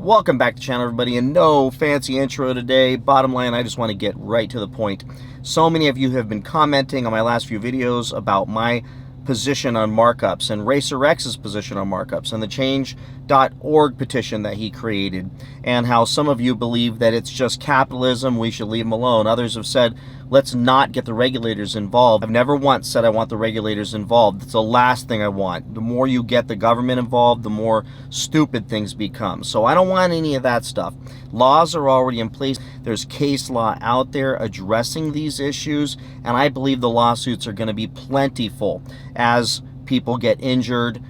Welcome back to the channel, everybody, and no fancy intro today. Bottom line, I just want to get right to the point. So many of you have been commenting on my last few videos about my position on markups and Racer X's position on markups and the change.org petition that he created, and how some of you believe that it's just capitalism, we should leave them alone. Others have said, let's not get the regulators involved. I've never once said I want the regulators involved. It's the last thing I want. The more you get the government involved, the more stupid things become. So I don't want any of that stuff. Laws are already in place. There's case law out there addressing these issues, and I believe the lawsuits are going to be plentiful as people get injured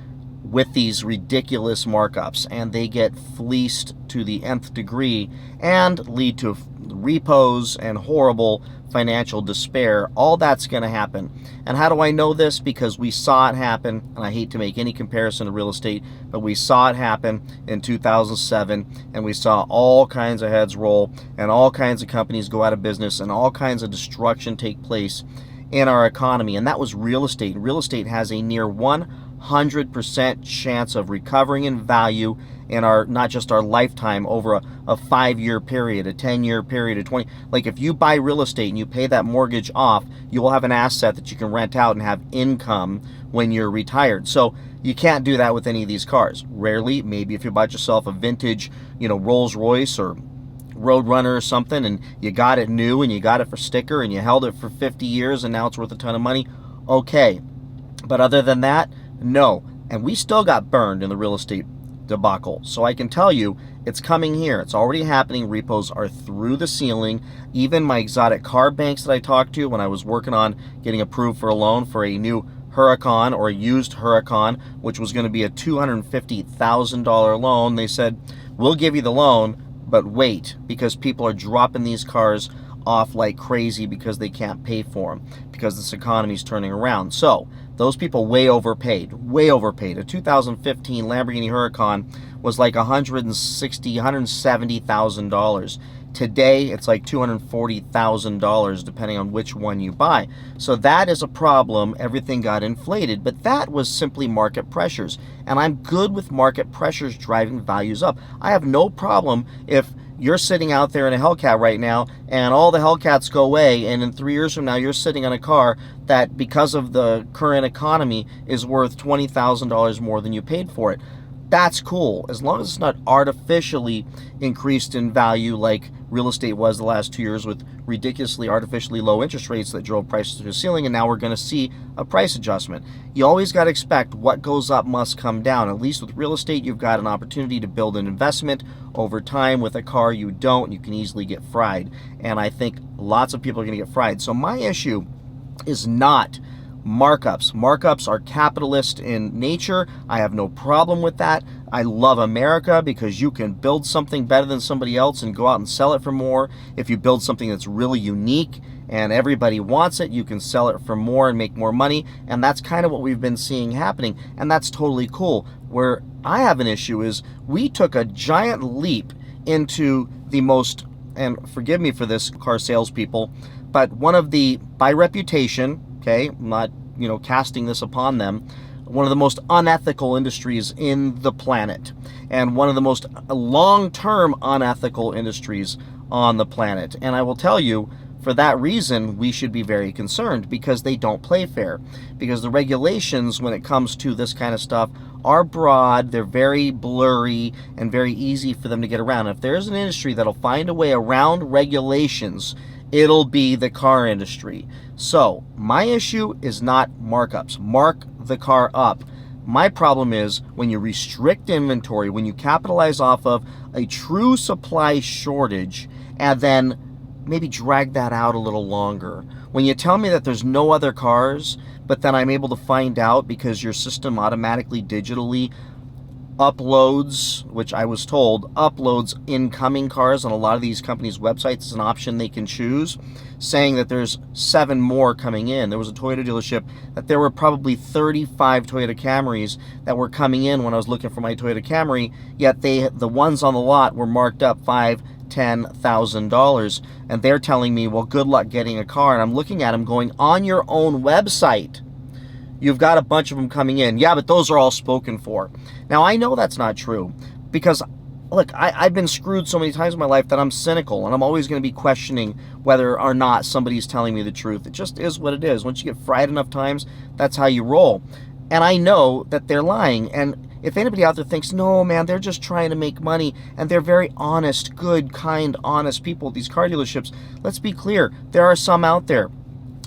with these ridiculous markups and they get fleeced to the nth degree and lead to repos and horrible financial despair. All that's going to happen. And how do I know this? Because we saw it happen, and I hate to make any comparison to real estate, but we saw it happen in 2007, and we saw all kinds of heads roll and all kinds of companies go out of business and all kinds of destruction take place in our economy. And that was real estate. Real estate has a near 100% chance of recovering in value in our, not just our lifetime, over a 5-year period, a 10-year period, a 20. Like if you buy real estate and you pay that mortgage off, you will have an asset that you can rent out and have income when you're retired. So you can't do that with any of these cars. Rarely, maybe if you bought yourself a vintage, Rolls Royce or Roadrunner or something, and you got it new and you got it for sticker and you held it for 50 years and now it's worth a ton of money, okay. But other than that, no. And we still got burned in the real estate debacle. So I can tell you, it's coming here. It's already happening. Repos are through the ceiling. Even my exotic car banks that I talked to when I was working on getting approved for a loan for a new Huracan or a used Huracan, which was going to be a $250,000 loan, they said, we'll give you the loan, but wait, because people are dropping these cars off like crazy because they can't pay for them, because this economy is turning around. So those people way overpaid. A 2015 Lamborghini Huracan was like $160,000, $170,000. Today, it's like $240,000, depending on which one you buy. So that is a problem. Everything got inflated, but that was simply market pressures. And I'm good with market pressures driving values up. I have no problem if you're sitting out there in a Hellcat right now and all the Hellcats go away, and in 3 years from now you're sitting on a car that, because of the current economy, is worth $20,000 more than you paid for it. That's cool, as long as it's not artificially increased in value like real estate was the last 2 years with ridiculously artificially low interest rates that drove prices to the ceiling, and now we're going to see a price adjustment. You always got to expect what goes up must come down. At least with real estate, you've got an opportunity to build an investment over time. With a car, you don't. You can easily get fried, and I think lots of people are going to get fried. So my issue is not markups. Markups are capitalist in nature. I have no problem with that. I love America because you can build something better than somebody else and go out and sell it for more. If you build something that's really unique and everybody wants it, you can sell it for more and make more money. And that's kind of what we've been seeing happening. And that's totally cool. Where I have an issue is we took a giant leap into the most, and forgive me for this, car salespeople, but one of the, by reputation, okay, I'm not, casting this upon them, one of the most unethical industries in the planet, and one of the most long-term unethical industries on the planet. And I will tell you, for that reason, we should be very concerned, because they don't play fair. Because the regulations, when it comes to this kind of stuff, are broad, they're very blurry, and very easy for them to get around. If there's an industry that'll find a way around regulations, it'll be the car industry. So my issue is not markups. Mark the car up. My problem is when you restrict inventory, when you capitalize off of a true supply shortage and then maybe drag that out a little longer. When you tell me that there's no other cars, but then I'm able to find out because your system automatically digitally uploads, which I was told, uploads incoming cars on a lot of these companies' websites. It's an option they can choose, saying that there's 7 more coming in. There was a Toyota dealership that there were probably 35 Toyota Camrys that were coming in when I was looking for my Toyota Camry, yet the ones on the lot were marked up $5,000-$10,000, and they're telling me, well, good luck getting a car. And I'm looking at them going, on your own website, you've got a bunch of them coming in. Yeah, but those are all spoken for. Now, I know that's not true, because look, I've been screwed so many times in my life that I'm cynical, and I'm always going to be questioning whether or not somebody's telling me the truth. It just is what it is. Once you get fried enough times, that's how you roll. And I know that they're lying. And if anybody out there thinks, no, man, they're just trying to make money, and they're very honest, good, kind, honest people, these car dealerships, let's be clear, there are some out there.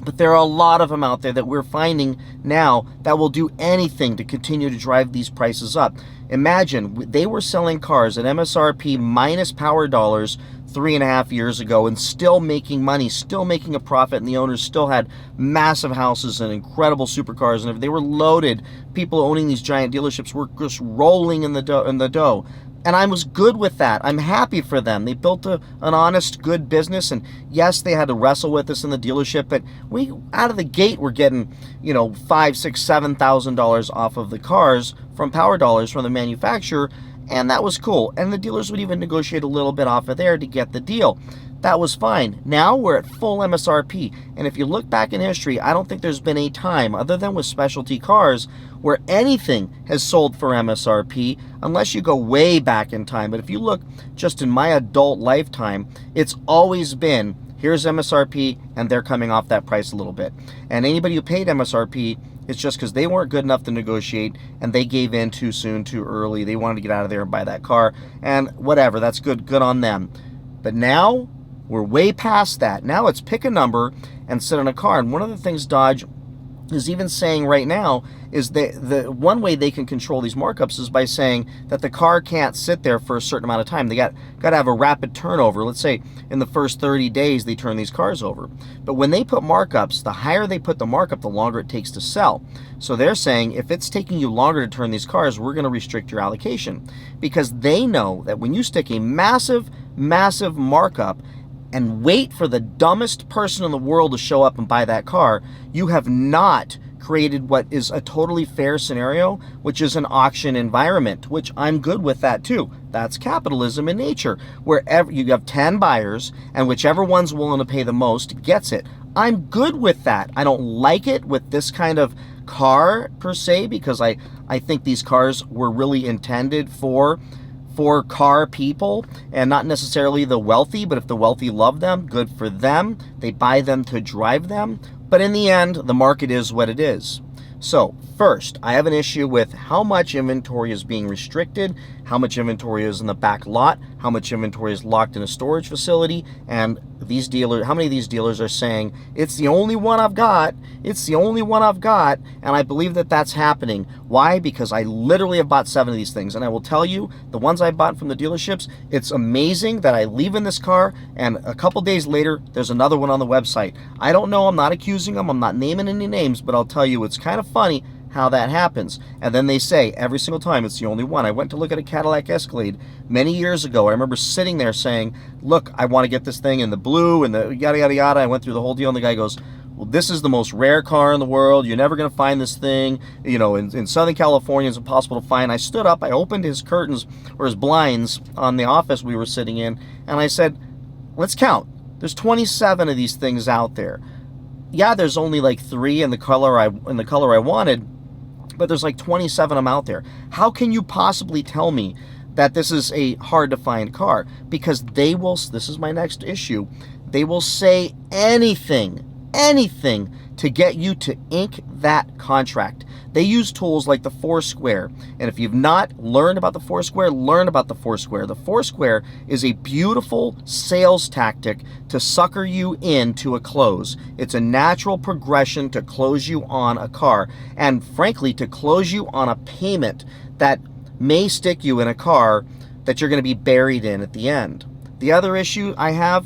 But there are a lot of them out there that we're finding now that will do anything to continue to drive these prices up. Imagine, they were selling cars at MSRP minus power dollars 3.5 years ago and still making money, still making a profit, and the owners still had massive houses and incredible supercars, and if they were loaded, people owning these giant dealerships were just rolling in the dough. And I was good with that. I'm happy for them. They built an honest, good business. And yes, they had to wrestle with us in the dealership, but we, out of the gate, were getting, $5,000, $6,000, $7,000 off of the cars from power dollars from the manufacturer. And that was cool. And the dealers would even negotiate a little bit off of there to get the deal. That was fine. Now we're at full MSRP. And if you look back in history, I don't think there's been a time, other than with specialty cars, where anything has sold for MSRP, unless you go way back in time. But if you look just in my adult lifetime, it's always been, here's MSRP, and they're coming off that price a little bit. And anybody who paid MSRP, it's just because they weren't good enough to negotiate, and they gave in too soon, too early. They wanted to get out of there and buy that car, and whatever, that's good on them. But now, we're way past that. Now it's pick a number and sit in a car. And one of the things Dodge is even saying right now is that the one way they can control these markups is by saying that the car can't sit there for a certain amount of time. They got to have a rapid turnover. Let's say in the first 30 days they turn these cars over. But when they put markups, the higher they put the markup, the longer it takes to sell. So they're saying if it's taking you longer to turn these cars, we're going to restrict your allocation, because they know that when you stick a massive markup and wait for the dumbest person in the world to show up and buy that car, you have not created what is a totally fair scenario, which is an auction environment, which I'm good with that too. That's capitalism in nature, wherever you have 10 buyers and whichever one's willing to pay the most gets it. I'm good with that. I don't like it with this kind of car per se, because I think these cars were really intended for car people and not necessarily the wealthy. But if the wealthy love them, good for them. They buy them to drive them. But in the end, the market is what it is. So first, I have an issue with how much inventory is being restricted, how much inventory is in the back lot, how much inventory is locked in a storage facility, and these dealers, how many of these dealers are saying, it's the only one I've got, it's the only one I've got, and I believe that that's happening. Why? Because I literally have bought 7 of these things, and I will tell you, the ones I bought from the dealerships, it's amazing that I leave in this car, and a couple days later, there's another one on the website. I don't know, I'm not accusing them, I'm not naming any names, but I'll tell you, it's kind of funny how that happens. And then they say every single time it's the only one. I went to look at a Cadillac Escalade many years ago. I remember sitting there saying, look, I want to get this thing in the blue and the yada yada yada. I went through the whole deal, and the guy goes, well, this is the most rare car in the world. You're never going to find this thing. In Southern California, it's impossible to find. I stood up, I opened his curtains or his blinds on the office we were sitting in, and I said, let's count. There's 27 of these things out there. Yeah, there's only like 3 in the color I wanted, but there's like 27 of them out there. How can you possibly tell me that this is a hard to find car? Because they will, this is my next issue, they will say anything to get you to ink that contract. They use tools like the Foursquare, and if you've not learned about the Foursquare, learn about the Foursquare. The Foursquare is a beautiful sales tactic to sucker you into a close. It's a natural progression to close you on a car, and frankly, to close you on a payment that may stick you in a car that you're going to be buried in at the end. The other issue I have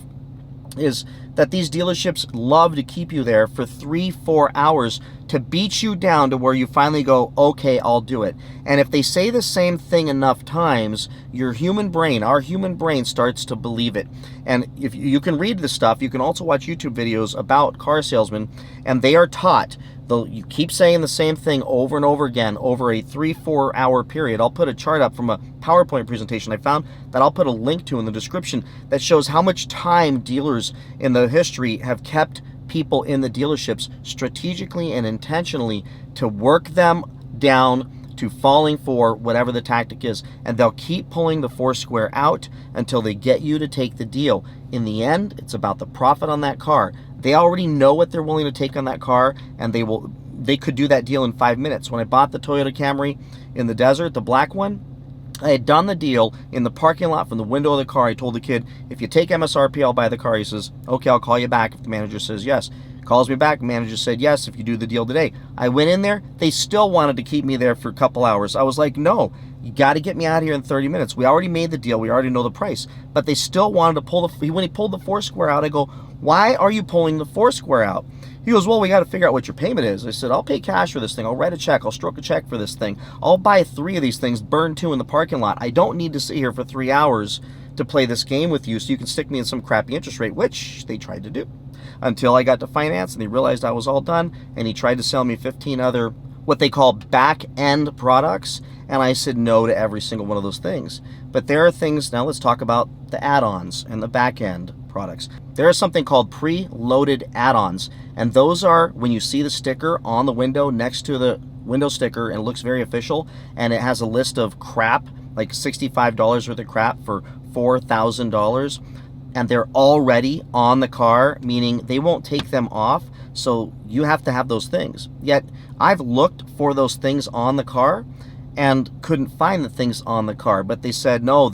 is that these dealerships love to keep you there for 3-4 hours to beat you down to where you finally go, okay, I'll do it. And if they say the same thing enough times, your human brain, our human brain, starts to believe it. And if you can read this stuff, you can also watch YouTube videos about car salesmen, and they are taught, you keep saying the same thing over and over again over a 3-4 hour period. I'll put a chart up from a PowerPoint presentation I found that I'll put a link to in the description that shows how much time dealers in the history have kept people in the dealerships strategically and intentionally to work them down to falling for whatever the tactic is. And they'll keep pulling the Foursquare out until they get you to take the deal. In the end, it's about the profit on that car. They already know what they're willing to take on that car, and they could do that deal in 5 minutes. When I bought the Toyota Camry in the desert, the black one, I had done the deal in the parking lot from the window of the car. I told the kid, if you take MSRP, I'll buy the car. He says, okay, I'll call you back if the manager says yes. Calls me back, manager said yes if you do the deal today. I went in there, they still wanted to keep me there for a couple hours. I was like, no, you got to get me out of here in 30 minutes. We already made the deal, we already know the price. But they still wanted to pull when he pulled the Foursquare out, I go, why are you pulling the Foursquare out? He goes, well, we got to figure out what your payment is. I said, I'll pay cash for this thing. I'll write a check. I'll stroke a check for this thing. I'll buy 3 of these things, burn 2 in the parking lot. I don't need to sit here for 3 hours to play this game with you so you can stick me in some crappy interest rate, which they tried to do. Until I got to finance and they realized I was all done, and he tried to sell me 15 other what they call back-end products, and I said no to every single one of those things. But there are things, now let's talk about the add-ons and the back-end products. There is something called pre-loaded add-ons, and those are when you see the sticker on the window next to the window sticker and it looks very official, and it has a list of crap, like $65 worth of crap for $4,000, and they're already on the car, meaning they won't take them off, so you have to have those things. Yet I've looked for those things on the car and couldn't find the things on the car, but they said no,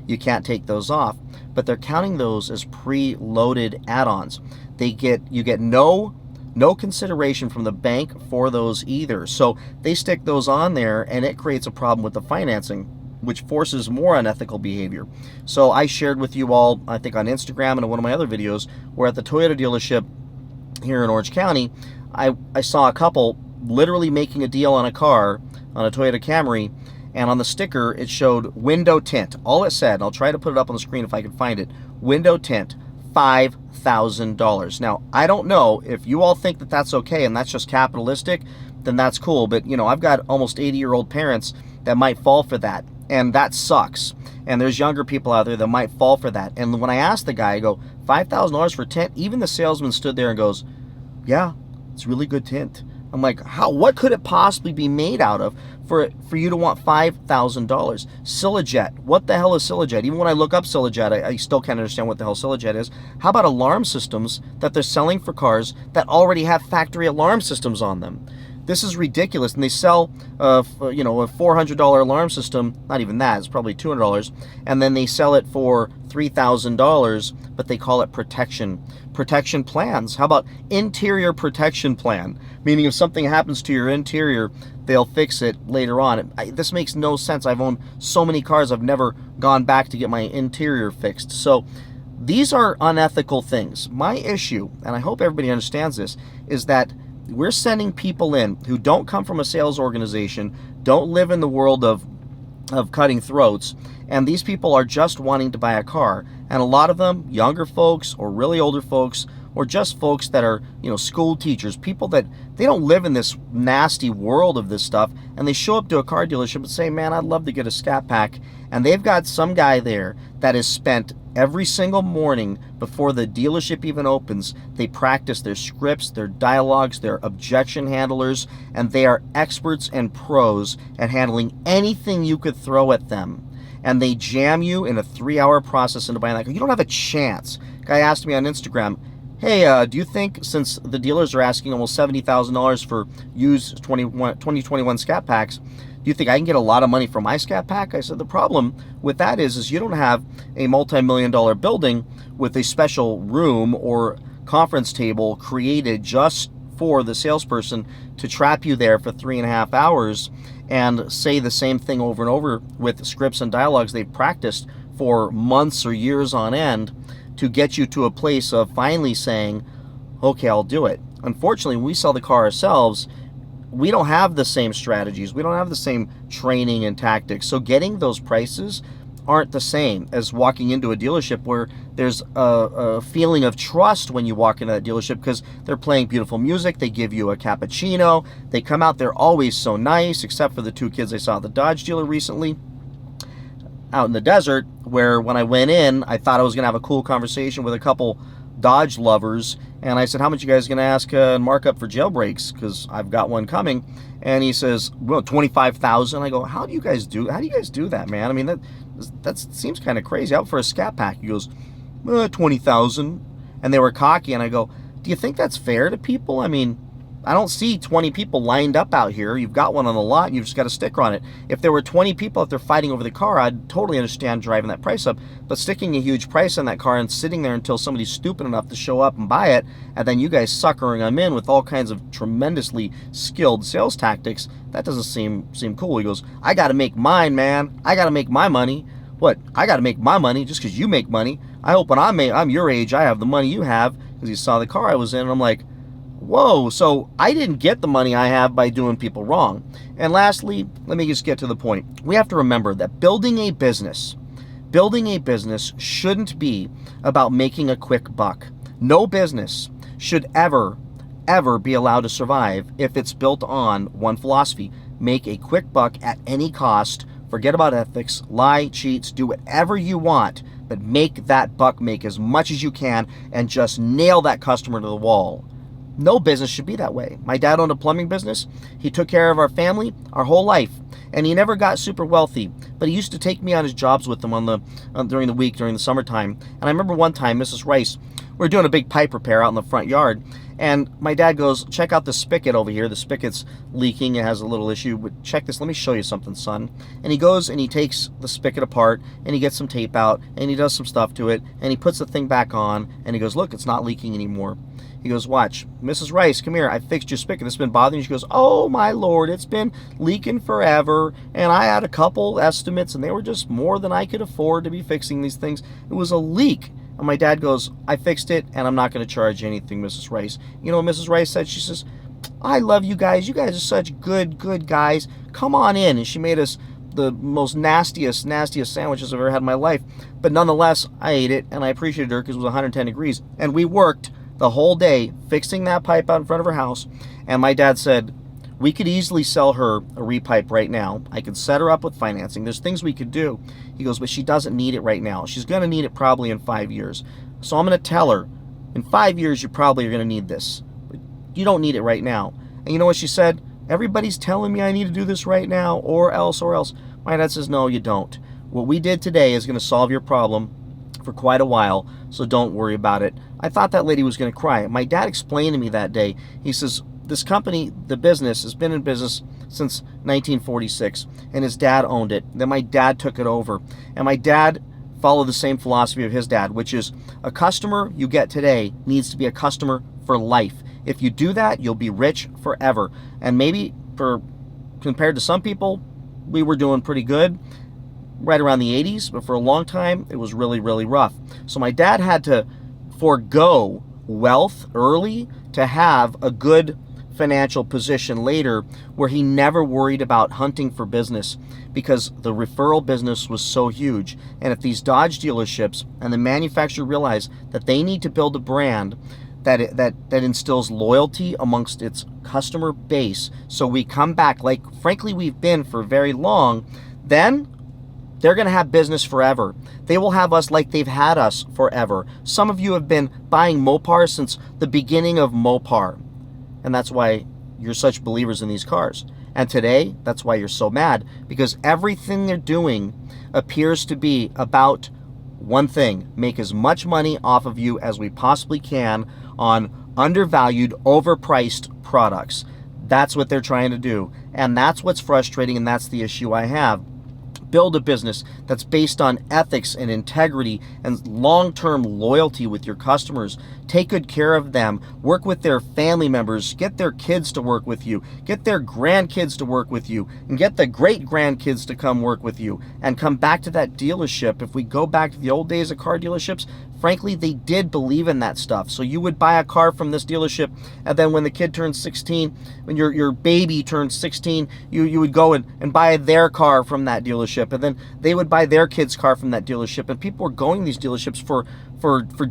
you can't take those off. But they're counting those as pre-loaded add-ons. You get no consideration from the bank for those either. So they stick those on there, and it creates a problem with the financing, which forces more unethical behavior. So I shared with you all, I think on Instagram and in one of my other videos, where at the Toyota dealership here in Orange County, I saw a couple literally making a deal on a car, on a Toyota Camry, and on the sticker it showed window tint. All it said, and I'll try to put it up on the screen if I can find it, window tint, $5,000. Now, I don't know if you all think that that's okay and that's just capitalistic, then that's cool. But, you know, I've got almost 80-year-old parents that might fall for that, and that sucks. And there's younger people out there that might fall for that. And when I asked the guy, I go, $5,000 for tint? Even the salesman stood there and goes, yeah, it's really good tint. I'm like, what could it possibly be made out of for you to want $5,000? Silajet. What the hell is Silajet? Even when I look up Silajet, I still can't understand what the hell Silajet is. How about alarm systems that they're selling for cars that already have factory alarm systems on them? This is ridiculous. And they sell, a $400 alarm system. Not even that. It's probably $200. And then they sell it for $3,000, but they call it protection plans. How about interior protection plan? Meaning if something happens to your interior, they'll fix it later on. This makes no sense. I've owned so many cars, I've never gone back to get my interior fixed. So these are unethical things. My issue, and I hope everybody understands this, is that we're sending people in who don't come from a sales organization, don't live in the world of cutting throats, and these people are just wanting to buy a car. And a lot of them, younger folks or really older folks, or just folks that are, school teachers, people that they don't live in this nasty world of this stuff, and they show up to a car dealership and say, man, I'd love to get a Scat Pack, and they've got some guy there that has spent every single morning before the dealership even opens, they practice their scripts, their dialogues, their objection handlers, and they are experts and pros at handling anything you could throw at them. And they jam you in a 3-hour process into buying that car. You don't have a chance. Guy asked me on Instagram, hey, do you think, since the dealers are asking almost $70,000 for used 2021 Scat Packs, do you think I can get a lot of money for my Scat Pack? I said, the problem with that is you don't have a multi-million-dollar building with a special room or conference table created just for the salesperson to trap you there for 3.5 hours and say the same thing over and over with scripts and dialogues they've practiced for months or years on end to get you to a place of finally saying, okay, I'll do it. Unfortunately, when we sell the car ourselves, we don't have the same strategies. We don't have the same training and tactics. So getting those prices aren't the same as walking into a dealership where there's a feeling of trust when you walk into that dealership because they're playing beautiful music. They give you a cappuccino. They come out, they're always so nice, except for the 2 kids I saw at the Dodge dealer recently out in the desert, where when I went in, I thought I was going to have a cool conversation with a couple Dodge lovers, and I said, how much you guys going to ask markup for jailbreaks, because I've got one coming. And he says, well, 25,000. I go, how do you guys do that, man? I mean, that seems kind of crazy. Out for a scat pack. He goes, 20,000. And they were cocky, and I go, do you think that's fair to people? I mean, I don't see 20 people lined up out here. You've got one on the lot, and you've just got a sticker on it. If there were 20 people out there fighting over the car, I'd totally understand driving that price up. But sticking a huge price on that car and sitting there until somebody's stupid enough to show up and buy it, and then you guys suckering them in with all kinds of tremendously skilled sales tactics, that doesn't seem cool. He goes, I got to make mine, man. I got to make my money. What? I got to make my money just because you make money. I hope when I'm your age, I have the money you have, because he saw the car I was in, and I'm like, whoa, so I didn't get the money I have by doing people wrong. And lastly, let me just get to the point. We have to remember that building a business shouldn't be about making a quick buck. No business should ever be allowed to survive if it's built on one philosophy: make a quick buck at any cost. Forget about ethics, lie, cheats, do whatever you want, but make that buck, make as much as you can, and just nail that customer to the wall. No business should be that way. My dad owned a plumbing business. He took care of our family our whole life, and he never got super wealthy, but he used to take me on his jobs with him during the week, during the summertime. And I remember one time, Mrs. Rice, we were doing a big pipe repair out in the front yard, and my dad goes, check out the spigot over here. The spigot's leaking. It has a little issue. But check this. Let me show you something, son. And he goes and he takes the spigot apart, and he gets some tape out, and he does some stuff to it, and he puts the thing back on, and he goes, look, it's not leaking anymore. He goes, watch. Mrs. Rice, come here. I fixed your spigot. It's been bothering you. She goes, oh, my Lord, it's been leaking forever. And I had a couple estimates, and they were just more than I could afford to be fixing these things. It was a leak. And my dad goes, I fixed it, and I'm not going to charge anything, Mrs. Rice. You know what Mrs. Rice said? She says, I love you guys. You guys are such good guys. Come on in. And she made us the most nastiest sandwiches I've ever had in my life. But nonetheless, I ate it, and I appreciated her because it was 110 degrees. And we worked the whole day fixing that pipe out in front of her house. And my dad said, we could easily sell her a repipe right now. I could set her up with financing. There's things we could do. He goes, but she doesn't need it right now. She's going to need it probably in 5 years. So I'm going to tell her, in 5 years, you probably are going to need this. But you don't need it right now. And you know what she said? Everybody's telling me I need to do this right now, or else. My dad says, no, you don't. What we did today is going to solve your problem for quite a while, so don't worry about it. I thought that lady was going to cry. My dad explained to me that day. He says, this company, the business, has been in business since 1946, and his dad owned it. Then my dad took it over, and my dad followed the same philosophy of his dad, which is a customer you get today needs to be a customer for life. If you do that, you'll be rich forever. And maybe compared to some people, we were doing pretty good right around the 80s, but for a long time, it was really rough. So my dad had to forego wealth early to have a good financial position later, where he never worried about hunting for business because the referral business was so huge. And if these Dodge dealerships and the manufacturer realize that they need to build a brand that instills loyalty amongst its customer base, so we come back like frankly we've been for very long, then they're going to have business forever. They will have us like they've had us forever. Some of you have been buying Mopar since the beginning of Mopar, and that's why you're such believers in these cars. And today, that's why you're so mad, because everything they're doing appears to be about one thing: make as much money off of you as we possibly can on undervalued, overpriced products. That's what they're trying to do, and that's what's frustrating, and that's the issue I have. Build a business that's based on ethics and integrity and long-term loyalty with your customers. Take good care of them. Work with their family members. Get their kids to work with you. Get their grandkids to work with you. And get the great-grandkids to come work with you. And come back to that dealership. If we go back to the old days of car dealerships, frankly, they did believe in that stuff. So you would buy a car from this dealership, and then when the kid turns 16, when your baby turns 16, you would go and buy their car from that dealership, and then they would buy their kid's car from that dealership. And people were going to these dealerships for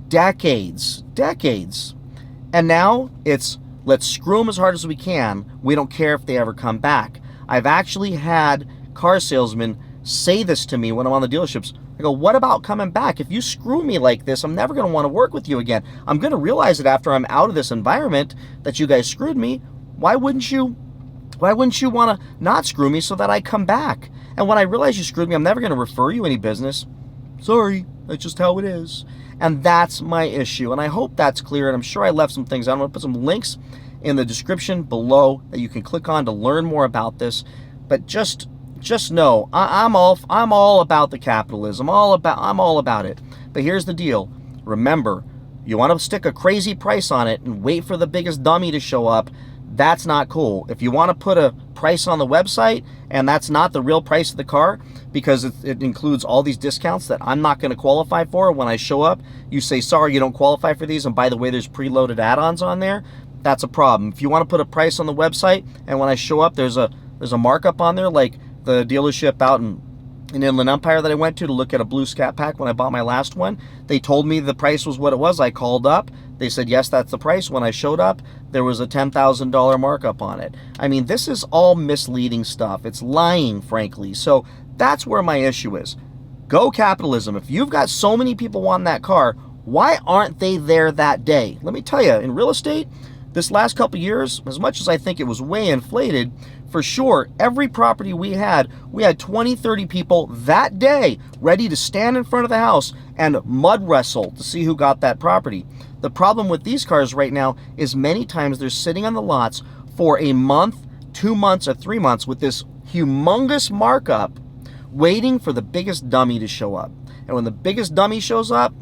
decades. And now it's, let's screw them as hard as we can. We don't care if they ever come back. I've actually had car salesmen say this to me when I'm on the dealerships. I go, what about coming back? If you screw me like this, I'm never going to want to work with you again. I'm going to realize it after I'm out of this environment that you guys screwed me. Why wouldn't you want to not screw me so that I come back? And when I realize you screwed me, I'm never going to refer you any business. Sorry, that's just how it is. And that's my issue. And I hope that's clear. And I'm sure I left some things. I'm going to put some links in the description below that you can click on to learn more about this. But just know, I'm all about the capitalism. I'm all about it. But here's the deal. Remember, you want to stick a crazy price on it and wait for the biggest dummy to show up. That's not cool. If you want to put a price on the website and that's not the real price of the car because it includes all these discounts that I'm not going to qualify for, when I show up, you say, sorry, you don't qualify for these, and by the way, there's preloaded add-ons on there, that's a problem. If you want to put a price on the website and when I show up, there's a markup on there, like the dealership out in Inland Empire that I went to look at a blue Scat Pack when I bought my last one. They told me the price was what it was. I called up. They said, yes, that's the price. When I showed up, there was a $10,000 markup on it. I mean, this is all misleading stuff. It's lying, frankly. So that's where my issue is. Go capitalism. If you've got so many people wanting that car, why aren't they there that day? Let me tell you, in real estate, this last couple years, as much as I think it was way inflated, for sure, every property we had 20, 30 people that day ready to stand in front of the house and mud wrestle to see who got that property. The problem with these cars right now is many times they're sitting on the lots for a month, 2 months, or 3 months with this humongous markup waiting for the biggest dummy to show up. And when the biggest dummy shows up,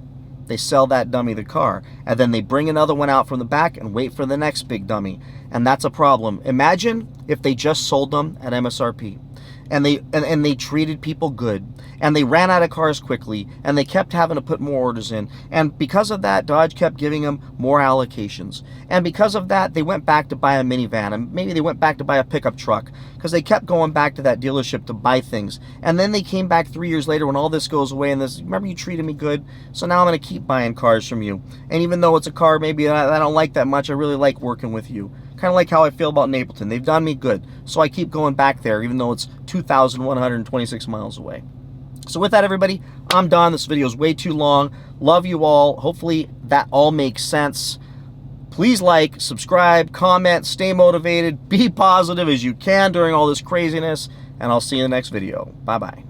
they sell that dummy the car, and then they bring another one out from the back and wait for the next big dummy, and that's a problem. Imagine if they just sold them at MSRP, and they treated people good, and they ran out of cars quickly, and they kept having to put more orders in, and because of that, Dodge kept giving them more allocations, and because of that, they went back to buy a minivan, and maybe they went back to buy a pickup truck, because they kept going back to that dealership to buy things, and then they came back 3 years later when all this goes away, and this, remember you treated me good, so now I'm going to keep buying cars from you, and even though it's a car maybe I don't like that much, I really like working with you. Kind of like how I feel about Napleton. They've done me good, so I keep going back there even though it's 2,126 miles away. So with that, everybody, I'm done. This video is way too long. Love you all. Hopefully that all makes sense. Please like, subscribe, comment, stay motivated, be positive as you can during all this craziness, and I'll see you in the next video. Bye-bye.